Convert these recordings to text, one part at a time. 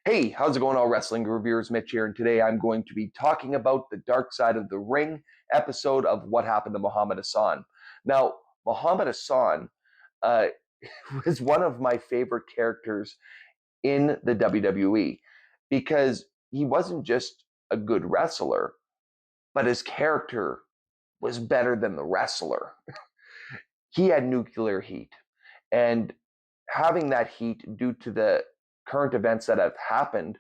Hey, how's it going, all wrestling reviewers? Mitch here, and today I'm going to be talking about the Dark Side of the Ring episode of What Happened to Muhammad Hassan. Now, Muhammad Hassan uh, was one of my favorite characters in the WWE because he wasn't just a good wrestler, but his character was better than the wrestler. He had nuclear heat, and having that heat due to the current events that have happened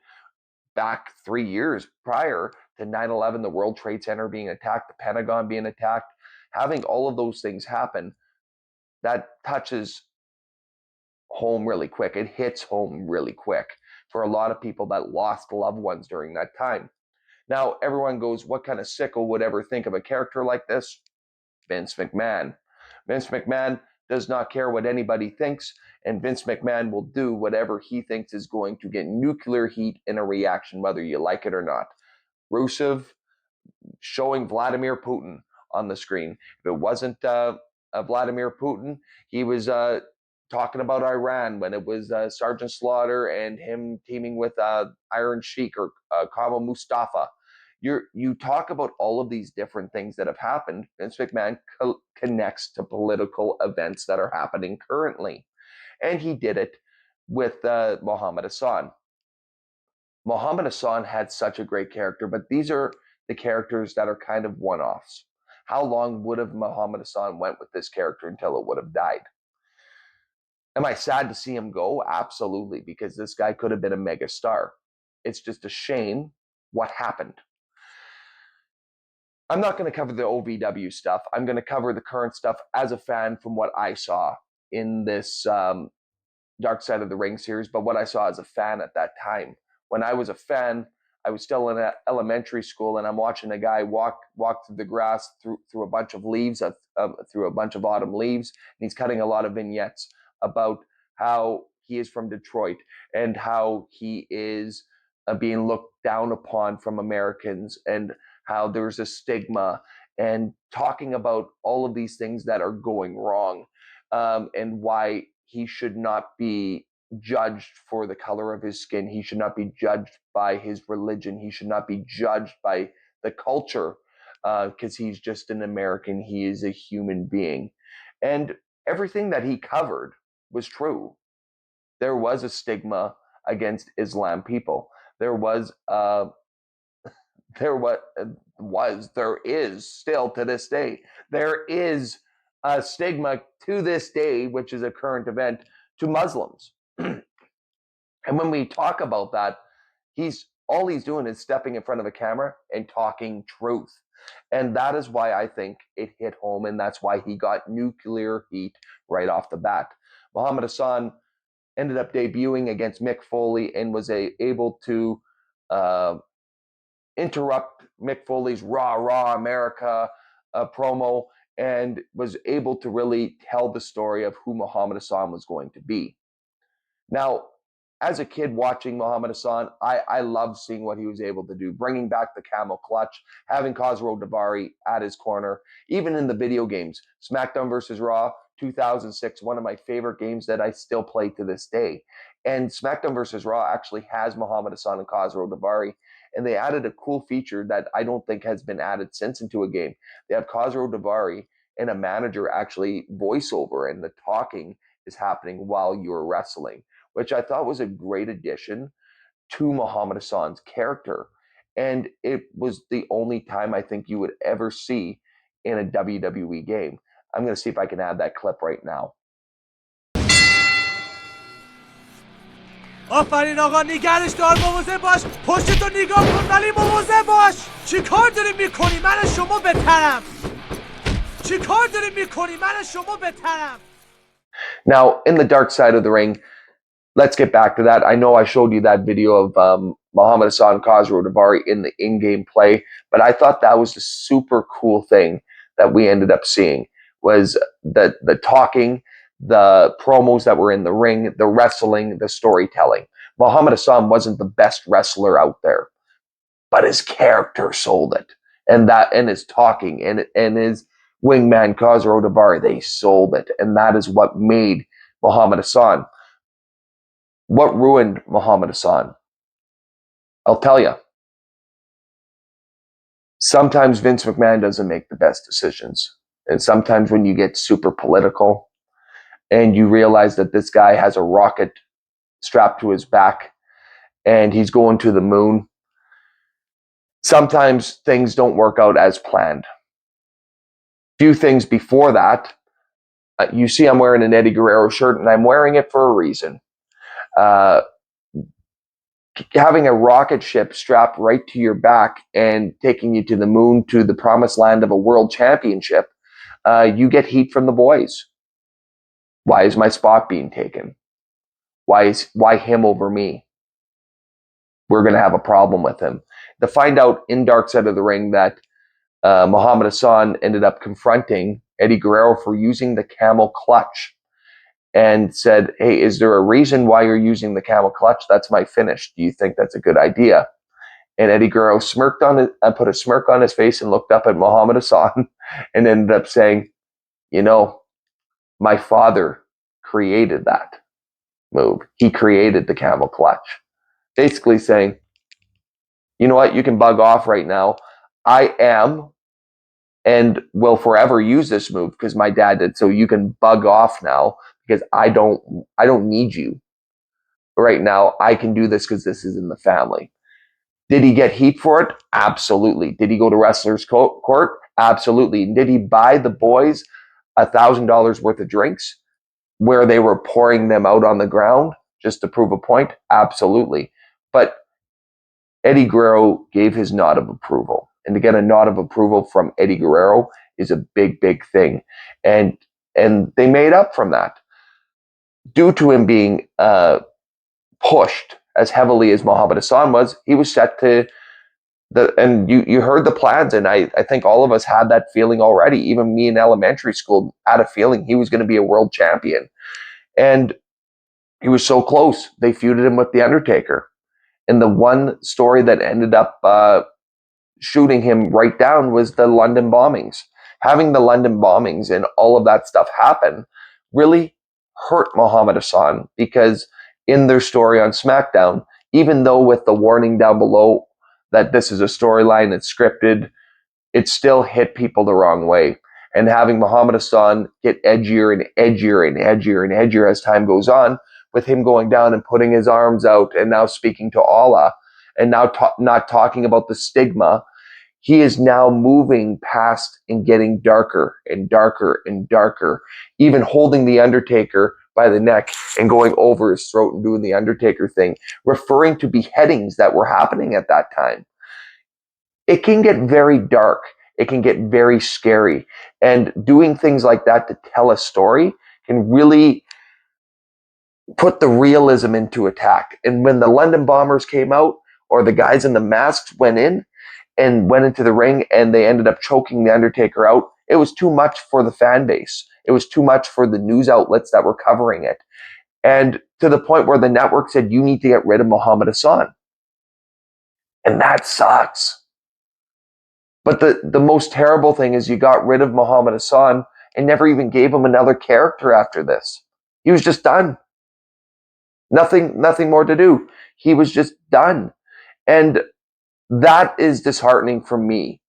back 3 years prior to 9/11, the World Trade Center being attacked, the Pentagon being attacked, having all of those things happen, that touches home really quick. It hits home really quick for a lot of people that lost loved ones during that time. Now, everyone goes, what kind of sicko would ever think of a character like this? Vince McMahon. Vince McMahon does not care what anybody thinks, and Vince McMahon will do whatever he thinks is going to get nuclear heat in a reaction, whether you like it or not. Rusev showing Vladimir Putin on the screen. If it wasn't Vladimir Putin, he was talking about Iran when it was Sergeant Slaughter and him teaming with Iron Sheik or Kamal Mustafa. You talk about all of these different things that have happened. Vince McMahon connects to political events that are happening currently. And he did it with Muhammad Hassan. Muhammad Hassan had such a great character, but these are the characters that are kind of one-offs. How long would have Muhammad Hassan went with this character until it would have died? Am I sad to see him go? Absolutely, because this guy could have been a mega star. It's just a shame what happened. I'm not going to cover the OVW stuff. I'm going to cover the current stuff as a fan from what I saw in this Dark Side of the Ring series, but what I saw as a fan at that time. When I was a fan, I was still in elementary school, and I'm watching a guy walk through the grass through a bunch of leaves, through a bunch of autumn leaves, and he's cutting a lot of vignettes about how he is from Detroit and how he is being looked down upon from Americans, and how there's a stigma, and talking about all of these things that are going wrong, and why he should not be judged for the color of his skin. He should not be judged by his religion. He should not be judged by the culture because he's just an American. He is a human being. And everything that he covered was true. There was a stigma against Islam people. There was there is still to this day. There is a stigma to this day, which is a current event, to Muslims. And when we talk about that, he's doing is stepping in front of a camera and talking truth. And that is why I think it hit home, and that's why he got nuclear heat right off the bat. Muhammad Hassan ended up debuting against Mick Foley and was able to interrupt Mick Foley's Raw, Raw America promo, and was able to really tell the story of who Muhammad Hassan was going to be. Now, as a kid watching Muhammad Hassan, I loved seeing what he was able to do, bringing back the camel clutch, having Khosrow Davari at his corner, even in the video games. SmackDown vs. Raw 2006, one of my favorite games that I still play to this day. And SmackDown vs. Raw actually has Muhammad Hassan and Khosrow Davari, and they added a cool feature that I don't think has been added since into a game. They have Khosrow Davari and a manager actually voiceover, and the talking is happening while you're wrestling, which I thought was a great addition to Muhammad Hassan's character. And it was the only time I think you would ever see in a WWE game. I'm going to see if I can add that clip right now. آفرین آقا نگرش دار مواظب باش پشتتو نگاه کن ولی مواظب باش چی کار داری میکنی من شما بهترم چی کار داری میکنی من شما بهترم. Now, in the Dark Side of the Ring, let's get back to that. I know I showed you that video of Muhammad Hassan Khosrow Davari in the in-game play, but I thought that was the super cool thing that we ended up seeing was the talking, the promos that were in the ring, the wrestling, the storytelling. Muhammad Hassan wasn't the best wrestler out there, but his character sold it, and his talking and his wingman Khosrow Davari, they sold it, and that is what made Muhammad Hassan. What ruined Muhammad Hassan? I'll tell you, sometimes Vince McMahon doesn't make the best decisions. And sometimes when you get super political and you realize that this guy has a rocket strapped to his back and he's going to the moon, sometimes things don't work out as planned. Few things before that, you see I'm wearing an Eddie Guerrero shirt and I'm wearing it for a reason. Uh, Having a rocket ship strapped right to your back and taking you to the moon, to the promised land of a world championship, you get heat from the boys. Why is my spot being taken? Why him over me? We're going to have a problem with him. To find out in Dark Side of the Ring that Muhammad Hassan ended up confronting Eddie Guerrero for using the camel clutch and said, "Hey, is there a reason why you're using the camel clutch? That's my finish. Do you think that's a good idea?" And Eddie Guerrero smirked on it, put a smirk on his face and looked up at Muhammad Hassan and ended up saying, my father created that move. He created the camel clutch. Basically saying, you know what, you can bug off right now. I am and will forever use this move because my dad did. So you can bug off now because I don't need you right now. I can do this because this is in the family. Did he get heat for it? Absolutely. Did he go to wrestlers court? Absolutely. Did he buy the boys $1,000 worth of drinks where they were pouring them out on the ground just to prove a point? Absolutely. But Eddie Guerrero gave his nod of approval. And to get a nod of approval from Eddie Guerrero is a big, big thing. And they made up from that. Due to him being pushed as heavily as Muhammad Hassan was, he was set to and you heard the plans, and I think all of us had that feeling already. Even me in elementary school had a feeling he was going to be a world champion. And he was so close. They feuded him with The Undertaker. And the one story that ended up shooting him right down was the London bombings. Having the London bombings and all of that stuff happen really hurt Muhammad Hassan, because in their story on SmackDown, even though with the warning down below that this is a storyline that's scripted, it still hit people the wrong way. And having Muhammad Hassan get edgier and edgier and edgier and edgier as time goes on, with him going down and putting his arms out and now speaking to Allah and now not talking about the stigma, he is now moving past and getting darker and darker and darker, even holding the Undertaker by the neck and going over his throat and doing the Undertaker thing, referring to beheadings that were happening at that time. It can get very dark. It can get very scary. And doing things like that to tell a story can really put the realism into attack. And when the London bombers came out, or the guys in the masks went into the ring and they ended up choking the Undertaker out, it was too much for the fan base. It was too much for the news outlets that were covering it. And to the point where the network said, you need to get rid of Muhammad Hassan. And that sucks. But the most terrible thing is you got rid of Muhammad Hassan and never even gave him another character after this. He was just done. Nothing more to do. He was just done. And that is disheartening for me,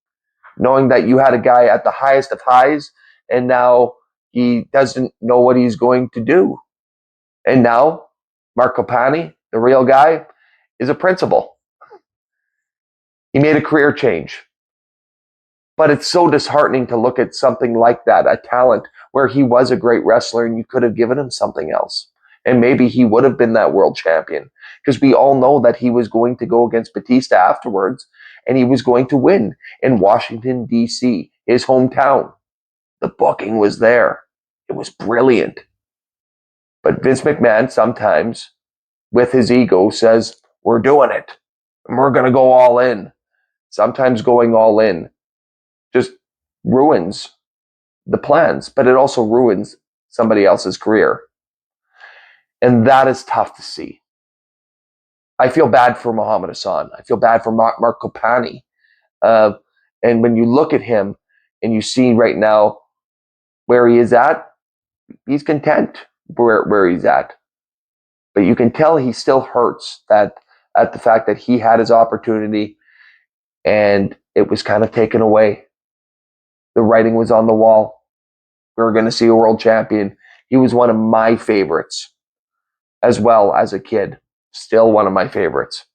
knowing that you had a guy at the highest of highs and now he doesn't know what he's going to do. And now Mark Copani, the real guy, is a principal. He made a career change. But it's so disheartening to look at something like that, a talent where he was a great wrestler and you could have given him something else. And maybe he would have been that world champion, because we all know that he was going to go against Batista afterwards and he was going to win in Washington, D.C., his hometown. The booking was there. It was brilliant. But Vince McMahon sometimes, with his ego, says, we're doing it and we're going to go all in. Sometimes going all in just ruins the plans, but it also ruins somebody else's career. And that is tough to see. I feel bad for Muhammad Hassan. I feel bad for Mark Copani. And when you look at him and you see right now where he is at, he's content where he's at. But you can tell he still hurts that at the fact that he had his opportunity and it was kind of taken away. The writing was on the wall. We were going to see a world champion. He was one of my favorites as well as a kid. Still one of my favorites.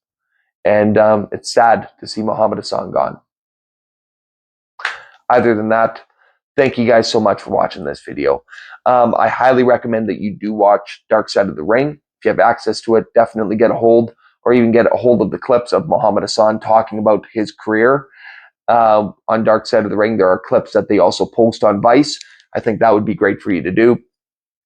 And it's sad to see Muhammad Hassan gone. Other than that, thank you guys so much for watching this video. I highly recommend that you do watch Dark Side of the Ring. If you have access to it, definitely get a hold, or even get a hold of the clips of Muhammad Hassan talking about his career on Dark Side of the Ring. There are clips that they also post on Vice. I think that would be great for you to do.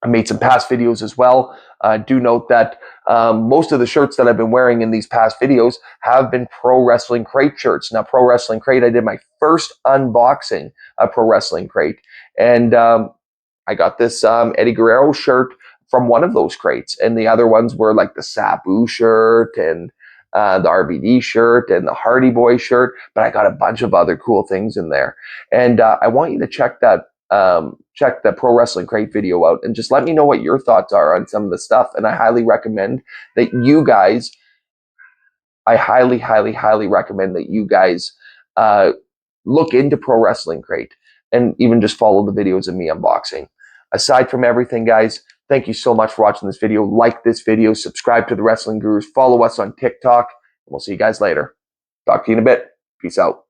I made some past videos as well. Do note that most of the shirts that I've been wearing in these past videos have been Pro Wrestling Crate shirts. Now, Pro Wrestling Crate, I did my first unboxing of Pro Wrestling Crate, and I got this Eddie Guerrero shirt from one of those crates, and the other ones were like the Sabu shirt and the RBD shirt and the Hardy Boy shirt, but I got a bunch of other cool things in there. And I want you to check the Pro Wrestling Crate video out and just let me know what your thoughts are on some of the stuff. And I highly recommend that you guys, I highly recommend that you guys look into Pro Wrestling Crate and even just follow the videos of me unboxing. Aside from everything, guys, thank you so much for watching this video. Like this video, subscribe to the Wrestling Gurus, follow us on TikTok, and we'll see you guys later. Talk to you in a bit. Peace out.